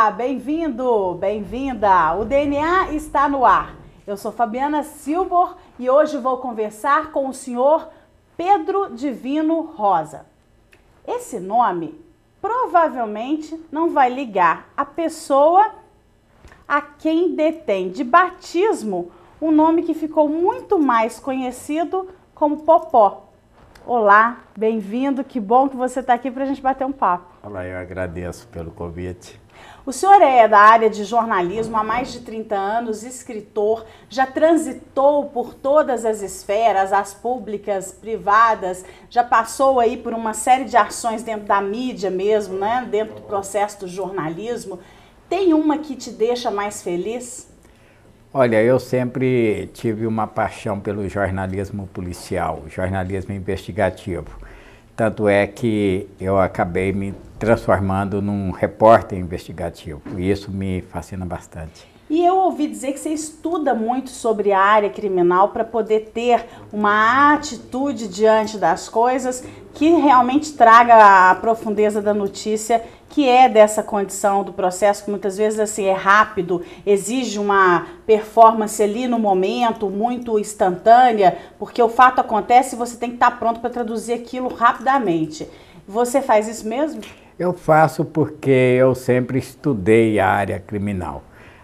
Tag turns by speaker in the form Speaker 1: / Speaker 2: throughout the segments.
Speaker 1: Olá, bem-vindo, bem-vinda. O DNA está no ar. Eu sou Fabiana Silbor e hoje vou conversar com o senhor Pedro Divino Rosa. Esse nome provavelmente não vai ligar a pessoa a quem detém de batismo um nome que ficou muito mais conhecido como Popó. Olá, bem-vindo, que bom que você está aqui para a gente bater um papo.
Speaker 2: Olá, eu agradeço pelo convite.
Speaker 1: O senhor é da área de jornalismo há mais de 30 anos, escritor, já transitou por todas as esferas, as públicas, privadas, já passou aí por uma série de ações dentro da mídia mesmo, né? Dentro do processo do jornalismo. Tem uma que te deixa mais feliz?
Speaker 2: Olha, eu sempre tive uma paixão pelo jornalismo policial, jornalismo investigativo. Tanto é que eu acabei me transformando num repórter investigativo, e isso me fascina bastante.
Speaker 1: E eu ouvi dizer que você estuda muito sobre a área criminal para poder ter uma atitude diante das coisas que realmente traga a profundeza da notícia, que é dessa condição do processo, que muitas vezes assim é rápido, exige uma performance ali no momento, muito instantânea, porque o fato acontece e você tem que estar pronto para traduzir aquilo rapidamente. Você faz isso mesmo?
Speaker 2: Eu faço porque eu sempre estudei a área criminal.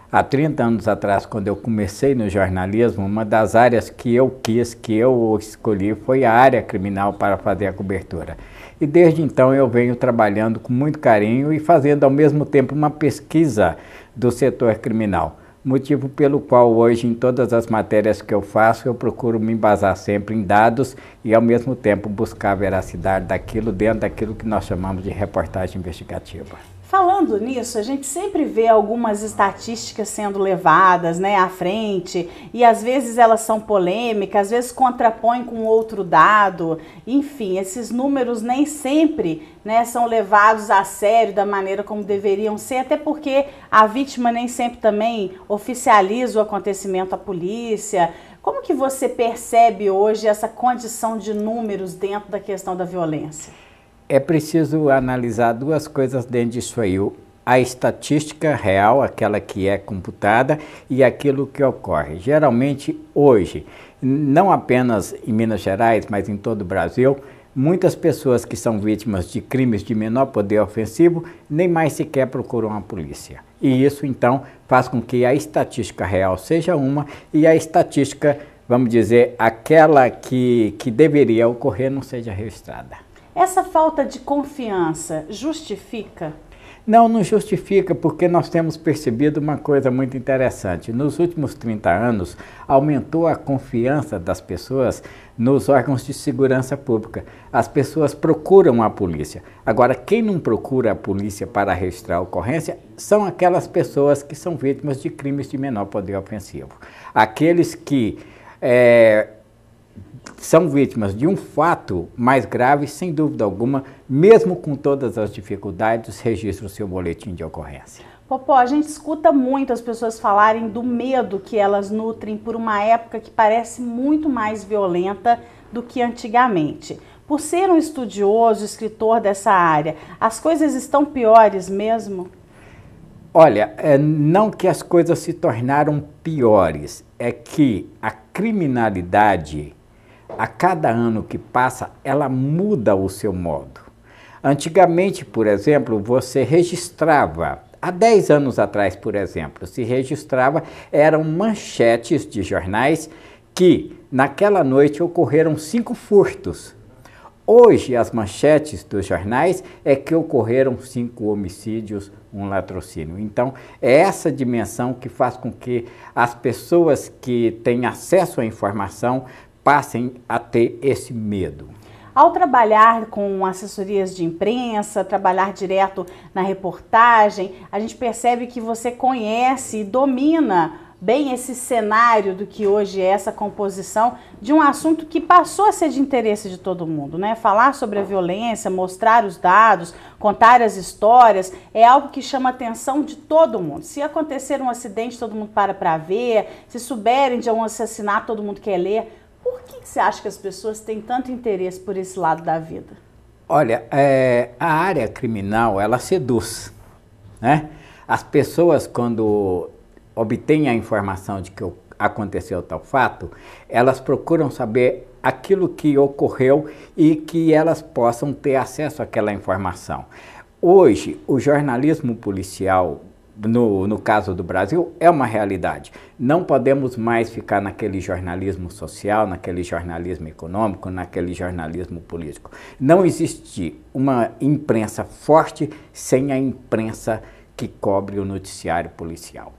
Speaker 2: Há 30 anos atrás, quando eu comecei no jornalismo, uma das áreas que eu escolhi foi a área criminal para fazer a cobertura. E desde então eu venho trabalhando com muito carinho e fazendo ao mesmo tempo uma pesquisa do setor criminal. Motivo pelo qual hoje em todas as matérias que eu faço eu procuro me embasar sempre em dados e ao mesmo tempo buscar a veracidade daquilo dentro daquilo que nós chamamos de reportagem investigativa.
Speaker 1: Falando nisso, a gente sempre vê algumas estatísticas sendo levadas, né, à frente, e às vezes elas são polêmicas, às vezes contrapõem com outro dado. Enfim, esses números nem sempre, né, são levados a sério da maneira como deveriam ser, até porque a vítima nem sempre também oficializa o acontecimento à polícia. Como que você percebe hoje essa condição de números dentro da questão da violência?
Speaker 2: É preciso analisar duas coisas dentro disso aí, a estatística real, aquela que é computada, e aquilo que ocorre. Geralmente hoje, não apenas em Minas Gerais, mas em todo o Brasil, muitas pessoas que são vítimas de crimes de menor poder ofensivo nem mais sequer procuram a polícia. E isso então faz com que a estatística real seja uma e a estatística, vamos dizer, aquela que deveria ocorrer não seja registrada.
Speaker 1: Essa falta de confiança justifica?
Speaker 2: Não, não justifica, porque nós temos percebido uma coisa muito interessante. Nos últimos 30 anos, aumentou a confiança das pessoas nos órgãos de segurança pública. As pessoas procuram a polícia. Agora, quem não procura a polícia para registrar a ocorrência são aquelas pessoas que são vítimas de crimes de menor poder ofensivo. Aqueles que são vítimas de um fato mais grave, sem dúvida alguma, mesmo com todas as dificuldades, registram o seu boletim de ocorrência.
Speaker 1: Popó, a gente escuta muito as pessoas falarem do medo que elas nutrem por uma época que parece muito mais violenta do que antigamente. Por ser um estudioso, escritor dessa área, as coisas estão piores mesmo?
Speaker 2: Olha, não que as coisas se tornaram piores, é que a criminalidade, a cada ano que passa, ela muda o seu modo. Antigamente, por exemplo, você registrava, há 10 anos atrás, por exemplo, se registrava, eram manchetes de jornais que, naquela noite, ocorreram 5 furtos. Hoje, as manchetes dos jornais é que ocorreram 5 homicídios, um latrocínio. Então, é essa dimensão que faz com que as pessoas que têm acesso à informação passem a ter esse medo.
Speaker 1: Ao trabalhar com assessorias de imprensa, trabalhar direto na reportagem, a gente percebe que você conhece e domina bem esse cenário do que hoje é essa composição de um assunto que passou a ser de interesse de todo mundo, né? Falar sobre a violência, mostrar os dados, contar as histórias, é algo que chama a atenção de todo mundo. Se acontecer um acidente, todo mundo para ver, se souberem de um assassinato, todo mundo quer ler. Por que você acha que as pessoas têm tanto interesse por esse lado da vida?
Speaker 2: Olha, a área criminal, ela seduz, né? As pessoas, quando obtêm a informação de que aconteceu tal fato, elas procuram saber aquilo que ocorreu e que elas possam ter acesso àquela informação. Hoje, o jornalismo policial, no caso do Brasil, é uma realidade. Não podemos mais ficar naquele jornalismo social, naquele jornalismo econômico, naquele jornalismo político. Não existe uma imprensa forte sem a imprensa que cobre o noticiário policial.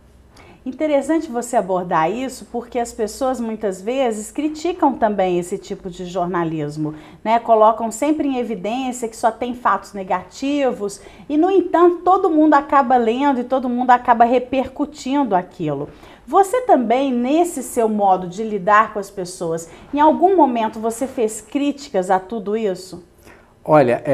Speaker 1: Interessante você abordar isso, porque as pessoas muitas vezes criticam também esse tipo de jornalismo, né? Colocam sempre em evidência que só tem fatos negativos e, no entanto, todo mundo acaba lendo e todo mundo acaba repercutindo aquilo. Você também, nesse seu modo de lidar com as pessoas, em algum momento você fez críticas a tudo isso?
Speaker 2: Olha,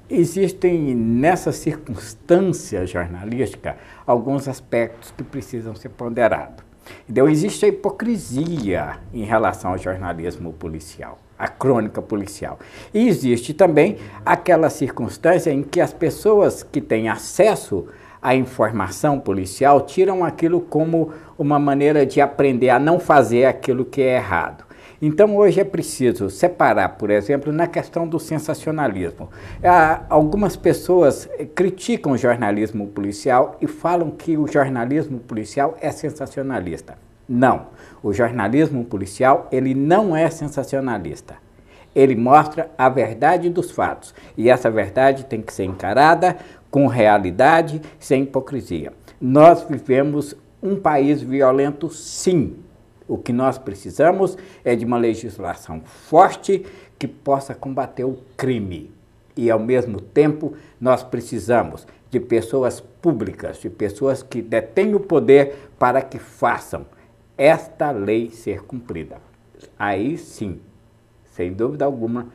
Speaker 2: existem nessa circunstância jornalística alguns aspectos que precisam ser ponderados. Então, existe a hipocrisia em relação ao jornalismo policial, a crônica policial. E existe também aquela circunstância em que as pessoas que têm acesso à informação policial tiram aquilo como uma maneira de aprender a não fazer aquilo que é errado. Então, hoje é preciso separar, por exemplo, na questão do sensacionalismo. Algumas pessoas criticam o jornalismo policial e falam que o jornalismo policial é sensacionalista. Não, o jornalismo policial ele não é sensacionalista. Ele mostra a verdade dos fatos e essa verdade tem que ser encarada com realidade, sem hipocrisia. Nós vivemos um país violento, sim. O que nós precisamos é de uma legislação forte que possa combater o crime. E, ao mesmo tempo, nós precisamos de pessoas públicas, de pessoas que detêm o poder para que façam esta lei ser cumprida. Aí sim, sem dúvida alguma,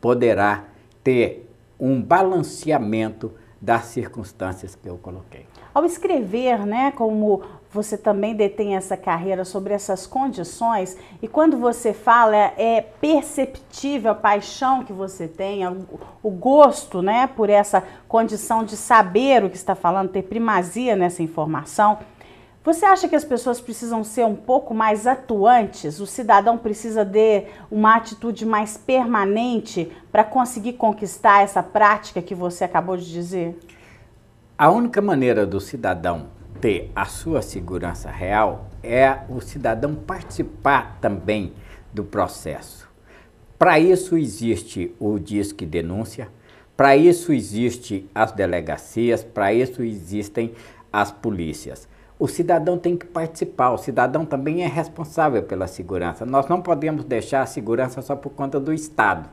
Speaker 2: poderá ter um balanceamento das circunstâncias que eu coloquei.
Speaker 1: Ao escrever, né, como você também detém essa carreira sobre essas condições, e quando você fala, é perceptível a paixão que você tem, o gosto, né, por essa condição de saber o que está falando, ter primazia nessa informação. Você acha que as pessoas precisam ser um pouco mais atuantes? O cidadão precisa de uma atitude mais permanente para conseguir conquistar essa prática que você acabou de dizer?
Speaker 2: A única maneira do cidadão ter a sua segurança real é o cidadão participar também do processo. Para isso existe o Disque Denúncia, para isso existe as delegacias, para isso existem as polícias. O cidadão tem que participar, o cidadão também é responsável pela segurança. Nós não podemos deixar a segurança só por conta do Estado.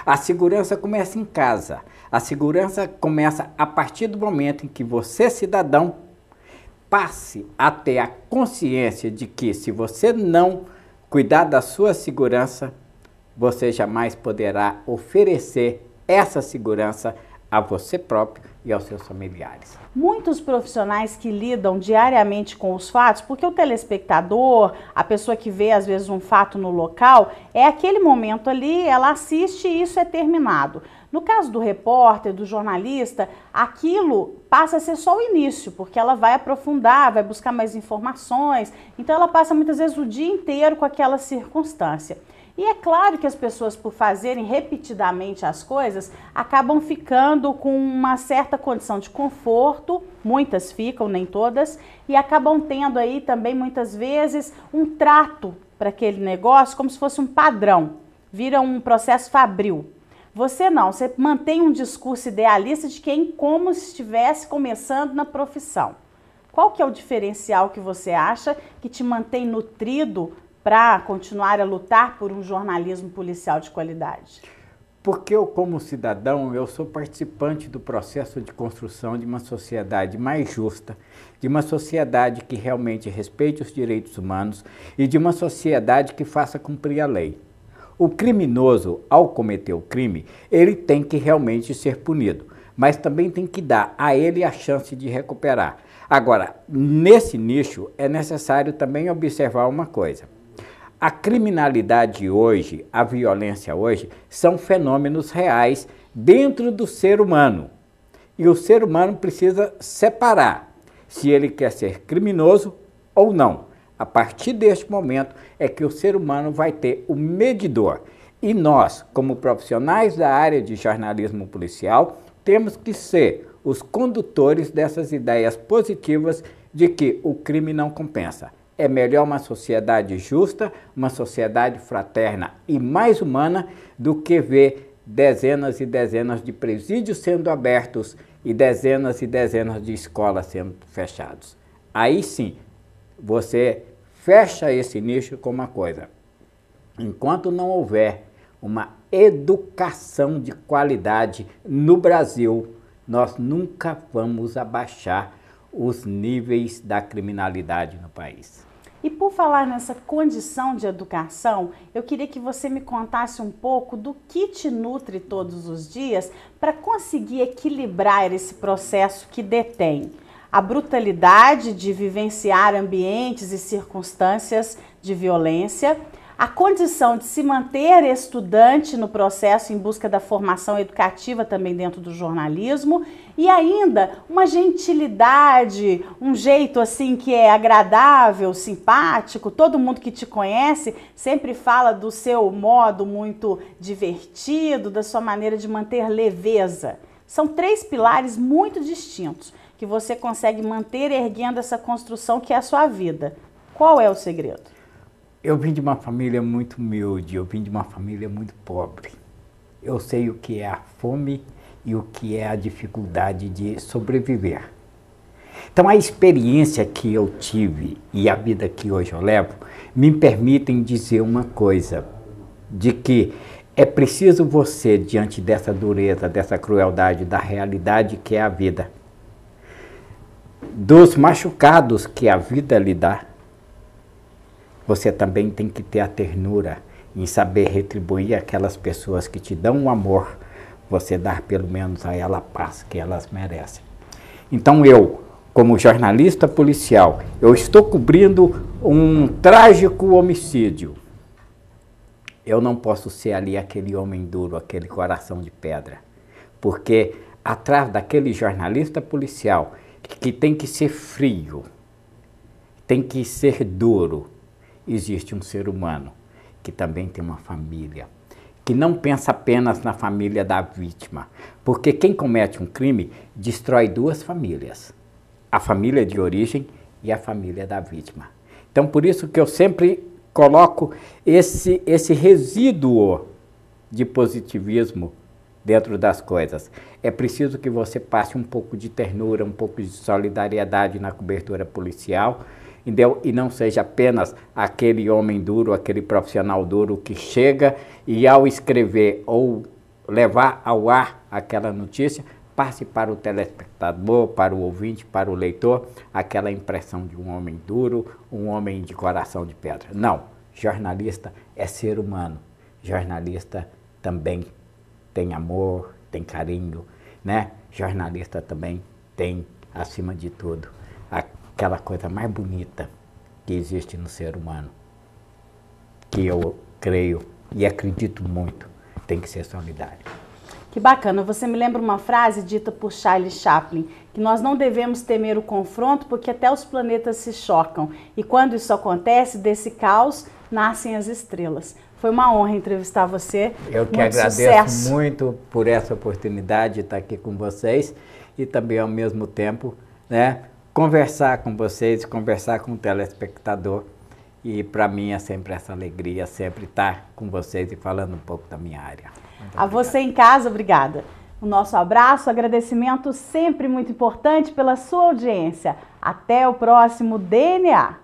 Speaker 2: A segurança começa em casa. A segurança começa a partir do momento em que você, cidadão, passe a ter a consciência de que se você não cuidar da sua segurança, você jamais poderá oferecer essa segurança a você próprio e aos seus familiares.
Speaker 1: Muitos profissionais que lidam diariamente com os fatos, porque o telespectador, a pessoa que vê às vezes um fato no local, é aquele momento ali, ela assiste e isso é terminado. No caso do repórter, do jornalista, aquilo passa a ser só o início, porque ela vai aprofundar, vai buscar mais informações, então ela passa muitas vezes o dia inteiro com aquela circunstância. E é claro que as pessoas, por fazerem repetidamente as coisas, acabam ficando com uma certa condição de conforto, muitas ficam, nem todas, e acabam tendo aí também muitas vezes um trato para aquele negócio como se fosse um padrão, vira um processo fabril. Você não, você mantém um discurso idealista de quem como se estivesse começando na profissão. Qual que é o diferencial que você acha que te mantém nutrido para continuar a lutar por um jornalismo policial de qualidade?
Speaker 2: Porque eu, como cidadão, eu sou participante do processo de construção de uma sociedade mais justa, de uma sociedade que realmente respeite os direitos humanos e de uma sociedade que faça cumprir a lei. O criminoso, ao cometer o crime, ele tem que realmente ser punido, mas também tem que dar a ele a chance de recuperar. Agora, nesse nicho, é necessário também observar uma coisa. A criminalidade hoje, a violência hoje, são fenômenos reais dentro do ser humano. E o ser humano precisa separar se ele quer ser criminoso ou não. A partir deste momento é que o ser humano vai ter o medidor. E nós, como profissionais da área de jornalismo policial, temos que ser os condutores dessas ideias positivas de que o crime não compensa. É melhor uma sociedade justa, uma sociedade fraterna e mais humana do que ver dezenas e dezenas de presídios sendo abertos e dezenas de escolas sendo fechados. Aí sim, você fecha esse nicho com uma coisa. Enquanto não houver uma educação de qualidade no Brasil, nós nunca vamos abaixar os níveis da criminalidade no país.
Speaker 1: E por falar nessa condição de educação, eu queria que você me contasse um pouco do que te nutre todos os dias para conseguir equilibrar esse processo que detém a brutalidade de vivenciar ambientes e circunstâncias de violência, a condição de se manter estudante no processo em busca da formação educativa também dentro do jornalismo e ainda uma gentilidade, um jeito assim que é agradável, simpático, todo mundo que te conhece sempre fala do seu modo muito divertido, da sua maneira de manter leveza. São 3 pilares muito distintos que você consegue manter erguendo essa construção que é a sua vida. Qual é o segredo?
Speaker 2: Eu vim de uma família muito humilde, eu vim de uma família muito pobre. Eu sei o que é a fome e o que é a dificuldade de sobreviver. Então a experiência que eu tive e a vida que hoje eu levo me permitem dizer uma coisa, de que é preciso você, diante dessa dureza, dessa crueldade, da realidade que é a vida, dos machucados que a vida lhe dá, você também tem que ter a ternura em saber retribuir aquelas pessoas que te dão um amor, você dar pelo menos a ela a paz que elas merecem. Então eu, como jornalista policial, eu estou cobrindo um trágico homicídio. Eu não posso ser ali aquele homem duro, aquele coração de pedra, porque atrás daquele jornalista policial que tem que ser frio, tem que ser duro, existe um ser humano que também tem uma família, que não pensa apenas na família da vítima, porque quem comete um crime destrói 2 famílias, a família de origem e a família da vítima. Então, por isso que eu sempre coloco esse resíduo de positivismo dentro das coisas. É preciso que você passe um pouco de ternura, um pouco de solidariedade na cobertura policial, entendeu? E não seja apenas aquele homem duro, aquele profissional duro que chega e ao escrever ou levar ao ar aquela notícia, passe para o telespectador, para o ouvinte, para o leitor, aquela impressão de um homem duro, um homem de coração de pedra. Não, jornalista é ser humano, jornalista também tem amor, tem carinho, né? Jornalista também tem, acima de tudo, aquela coisa mais bonita que existe no ser humano, que eu creio e acredito muito, tem que ser solidário.
Speaker 1: Que bacana, você me lembra uma frase dita por Charlie Chaplin, que nós não devemos temer o confronto porque até os planetas se chocam. E quando isso acontece, desse caos nascem as estrelas. Foi uma honra entrevistar você.
Speaker 2: Eu que agradeço muito por essa oportunidade de estar aqui com vocês e também ao mesmo tempo, né, conversar com vocês, conversar com o telespectador. E para mim é sempre essa alegria, sempre estar com vocês e falando um pouco da minha área.
Speaker 1: A você em casa, obrigada. O nosso abraço, agradecimento sempre muito importante pela sua audiência. Até o próximo DNA.